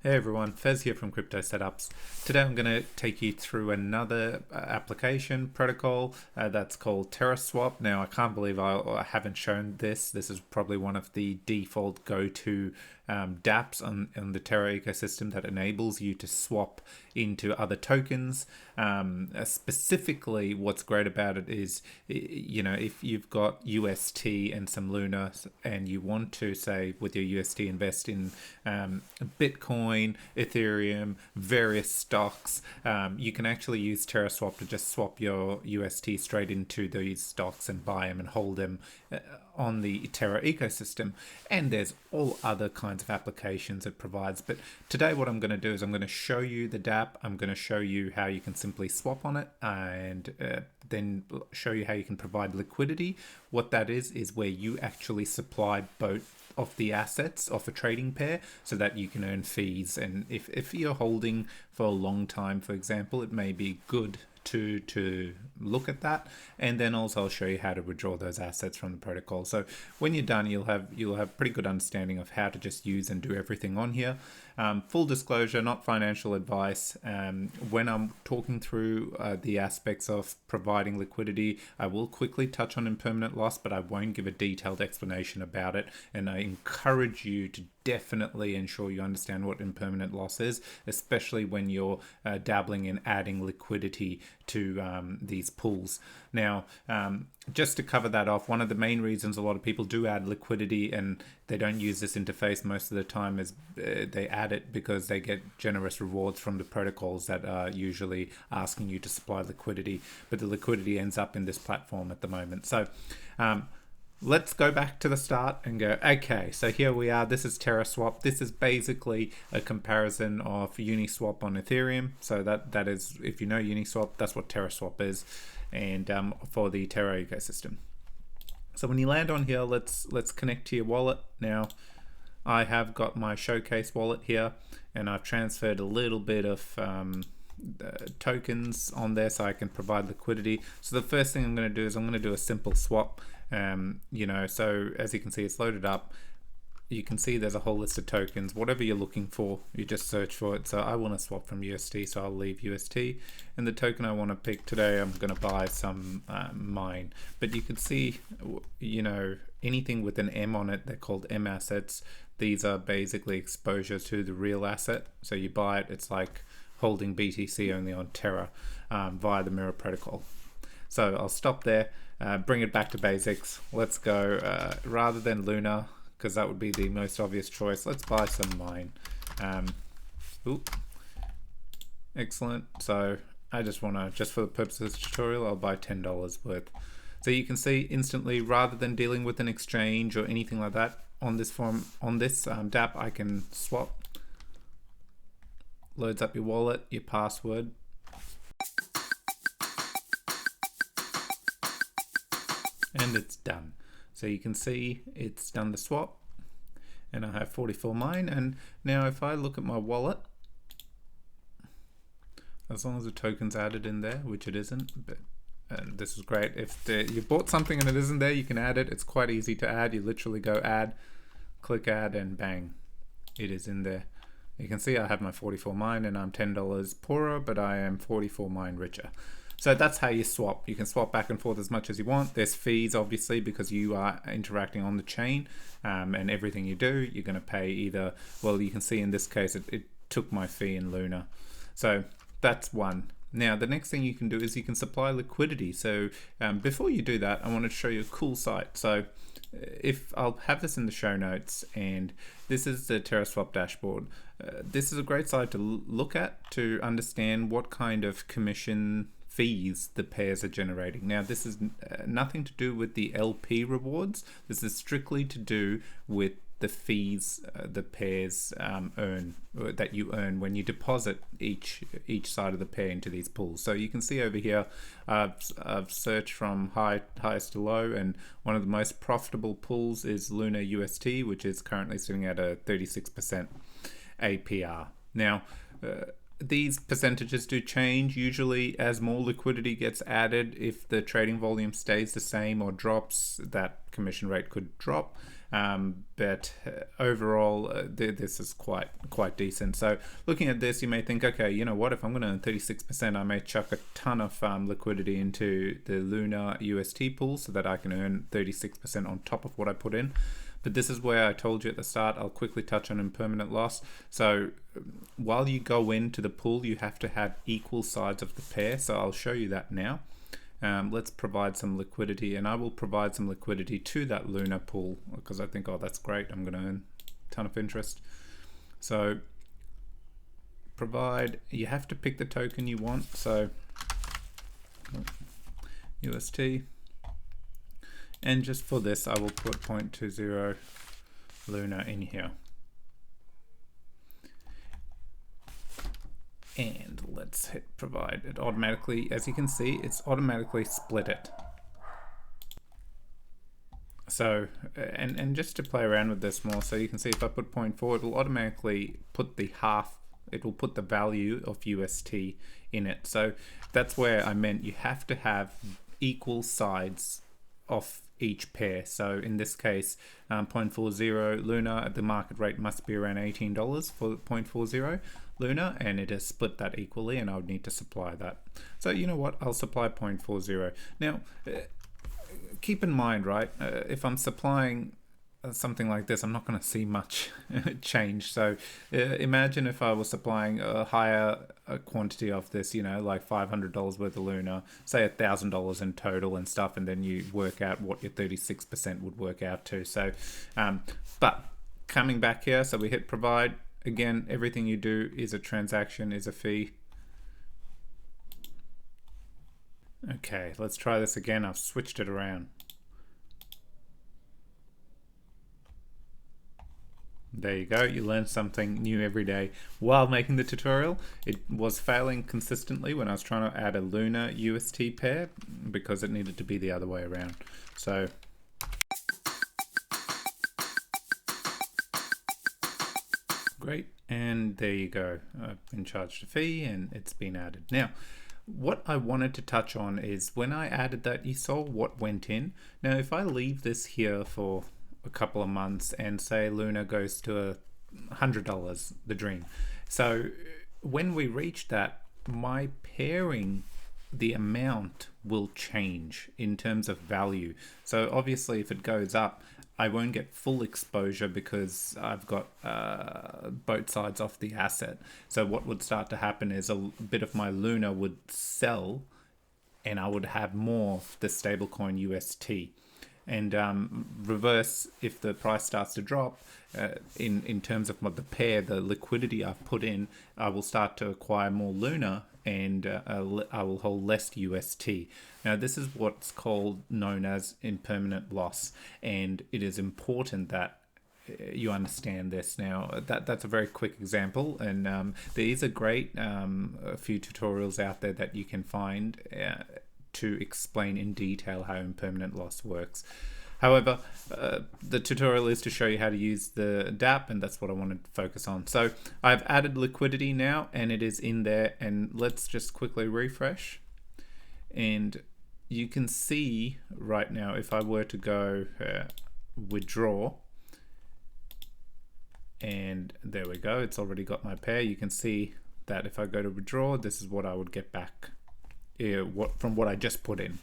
Hey everyone, Fez here from Crypto Setups. Today I'm going to take you through another application protocol that's called Terraswap. Now I can't believe I haven't shown this. This is probably one of the default go-to dApps on the Terra ecosystem that enables you to swap into other tokens. Specifically, what's great about it is, if you've got UST and some Luna and you want to, say, with your UST invest in Bitcoin, Ethereum, various stocks, you can actually use Terraswap to just swap your UST straight into these stocks and buy them and hold them on the Terra ecosystem. And there's all other kinds of applications it provides. But today what I'm going to do is I'm going to show you the dApp. I'm going to show you how you can simply swap on it, and then show you how you can provide liquidity. What that is where you actually supply both of the assets of a trading pair so that you can earn fees. And if you're holding for a long time, for example, it may be good to look at that. And then also I'll show you how to withdraw those assets from the protocol. So when you're done, you'll have pretty good understanding of how to just use and do everything on here. Full disclosure, not financial advice. When I'm talking through the aspects of providing liquidity, I will quickly touch on impermanent loss, but I won't give a detailed explanation about it. And I encourage you to definitely ensure you understand what impermanent loss is, especially when you're dabbling in adding liquidity to these pools. Now, just to cover that off, one of the main reasons a lot of people do add liquidity and they don't use this interface most of the time is they add it because they get generous rewards from the protocols that are usually asking you to supply liquidity, but the liquidity ends up in this platform at the moment. So let's go back to the start and go, okay, so here we are. This is Terraswap. This is basically a comparison of Uniswap on Ethereum. So that is, if you know Uniswap, that's what Terraswap is, and for the Terra ecosystem. So when you land on here, let's connect to your wallet. Now, I have got my showcase wallet here, and I've transferred a little bit of tokens on there so I can provide liquidity. So the first thing I'm going to do is I'm going to do a simple swap. So as you can see, it's loaded up. You can see there's a whole list of tokens. Whatever you're looking for, you just search for it. So I want to swap from UST, so I'll leave UST. And the token I want to pick today, I'm going to buy some mine. But you can see, anything with an M on it, they're called M assets. These are basically exposure to the real asset. So you buy it, it's like holding BTC only on Terra via the Mirror protocol. So I'll stop there, bring it back to basics. Let's go, rather than Luna, because that would be the most obvious choice, let's buy some mine. Excellent. So I just want to, just for the purpose of this tutorial, I'll buy $10 worth. So you can see instantly, rather than dealing with an exchange or anything like that, on this dApp, I can swap. Loads up your wallet, your password. And it's done. So you can see it's done the swap, and I have 44 mine. And now if I look at my wallet, as long as the token's added in there, which it isn't, but this is great. If you bought something and it isn't there, you can add it. It's quite easy to add. You literally go add, click add, and bang, it is in there. You can see I have my 44 mine and I'm $10 poorer, but I am 44 mine richer. So that's how you swap. You can swap back and forth as much as you want. There's fees, obviously, because you are interacting on the chain, and everything you do, you're going to pay either, well, you can see in this case, it took my fee in Luna. So that's one. Now, the next thing you can do is you can supply liquidity. So before you do that, I want to show you a cool site. So if I'll have this in the show notes, and this is the Terraswap dashboard. This is a great site to look at to understand what kind of commission fees the pairs are generating. Now, this is nothing to do with the LP rewards. This is strictly to do with the fees the pairs earn, or that you earn when you deposit each side of the pair into these pools. So you can see over here, I've searched from highest to low, and one of the most profitable pools is Luna UST, which is currently sitting at a 36% APR. Now, these percentages do change usually as more liquidity gets added. If the trading volume stays the same or drops, that commission rate could drop. but overall this is quite decent. So looking at this, you may think, okay, you know what, if I'm going to earn 36%, I may chuck a ton of liquidity into the Luna UST pool so that I can earn 36% on top of what I put in. But this is where I told you at the start, I'll quickly touch on impermanent loss. So while you go into the pool, you have to have equal sides of the pair. So I'll show you that now. Let's provide some liquidity, and I will provide some liquidity to that Luna pool because I think, oh, that's great, I'm going to earn a ton of interest. So provide, you have to pick the token you want. So UST. And just for this, I will put 0.20 Luna in here. And let's hit provide. It automatically, as you can see, it's automatically split it. So, and just to play around with this more, so you can see if I put 0.4, it will automatically put the half, it will put the value of UST in it. So that's where I meant you have to have equal sides of each pair. So in this case, 0.40 Luna at the market rate must be around $18 for 0.40 Luna, and it has split that equally, and I would need to supply that. So you know what, I'll supply 0.40. Now keep in mind, right, if I'm supplying something like this, I'm not going to see much change. So imagine if I was supplying a higher quantity of this, you know, like $500 worth of Luna, say $1,000 in total and stuff, and then you work out what your 36% would work out to. So but coming back here, so we hit provide. Again, everything you do is a transaction, is a fee. Okay, let's try this again. I've switched it around. There you go, you learn something new every day while making the tutorial. It was failing consistently when I was trying to add a Luna UST pair because it needed to be the other way around. So great, and there you go. I've been charged a fee and it's been added. Now, what I wanted to touch on is when I added that, you saw what went in. Now, if I leave this here for a couple of months and say Luna goes to $100, the dream. So when we reach that, my pairing, the amount will change in terms of value. So obviously if it goes up, I won't get full exposure because I've got both sides off the asset. So what would start to happen is a bit of my Luna would sell and I would have more of the stablecoin UST. And reverse, if the price starts to drop, in terms of the pair, the liquidity I've put in, I will start to acquire more Luna and I will hold less UST. Now this is what's known as impermanent loss, and it is important that you understand this. Now that's a very quick example, and there is a great a few tutorials out there that you can find to explain in detail how impermanent loss works. However, the tutorial is to show you how to use the DApp, and that's what I wanted to focus on. So I've added liquidity now, and it is in there, and let's just quickly refresh. And you can see right now, if I were to go withdraw, and there we go, it's already got my pair. You can see that if I go to withdraw, this is what I would get back. From what I just put in.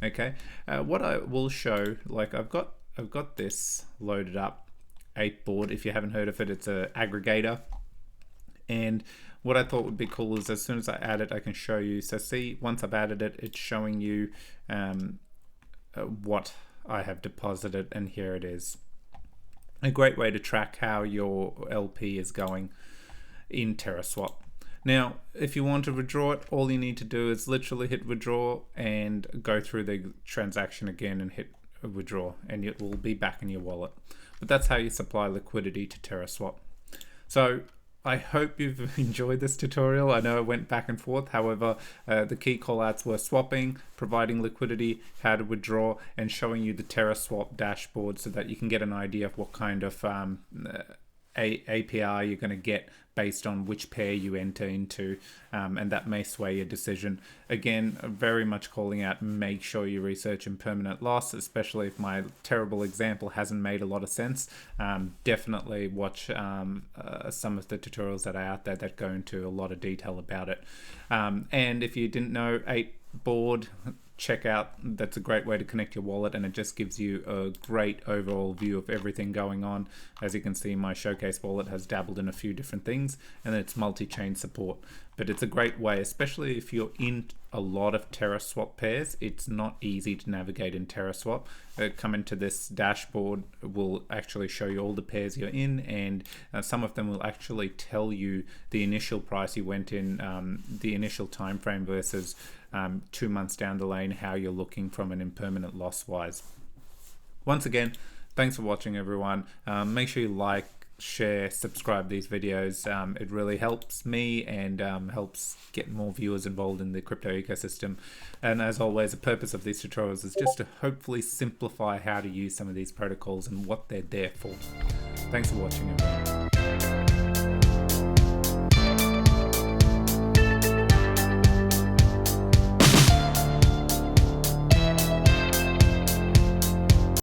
Okay, what I will show, like I've got this loaded up, 8 board. If you haven't heard of it, it's an aggregator. And what I thought would be cool is as soon as I add it, I can show you. So see, once I've added it, it's showing you what I have deposited, and here it is. A great way to track how your LP is going in Terraswap. Now, if you want to withdraw it, all you need to do is literally hit withdraw and go through the transaction again and hit withdraw, and it will be back in your wallet. But that's how you supply liquidity to Terraswap. So I hope you've enjoyed this tutorial. I know it went back and forth. However, the key callouts were swapping, providing liquidity, how to withdraw, and showing you the Terraswap dashboard so that you can get an idea of what kind of APR you're going to get based on which pair you enter into, and that may sway your decision. Again, very much calling out, make sure you research impermanent loss, especially if my terrible example hasn't made a lot of sense. Definitely watch some of the tutorials that are out there that go into a lot of detail about it. And if you didn't know, 8 board, check out, that's a great way to connect your wallet, and it just gives you a great overall view of everything going on. As you can see, my showcase wallet has dabbled in a few different things, and it's multi-chain support. But it's a great way, especially if you're in a lot of Terraswap pairs. It's not easy to navigate in Terraswap. Come into this dashboard, will actually show you all the pairs you're in, and some of them will actually tell you the initial price you went in, the initial time frame versus 2 months down the lane, how you're looking from an impermanent loss wise. Once again, thanks for watching, everyone. Make sure you like, share, subscribe these videos. It really helps me and helps get more viewers involved in the crypto ecosystem. And as always, the purpose of these tutorials is just to hopefully simplify how to use some of these protocols and what they're there for. Thanks for watching, everyone.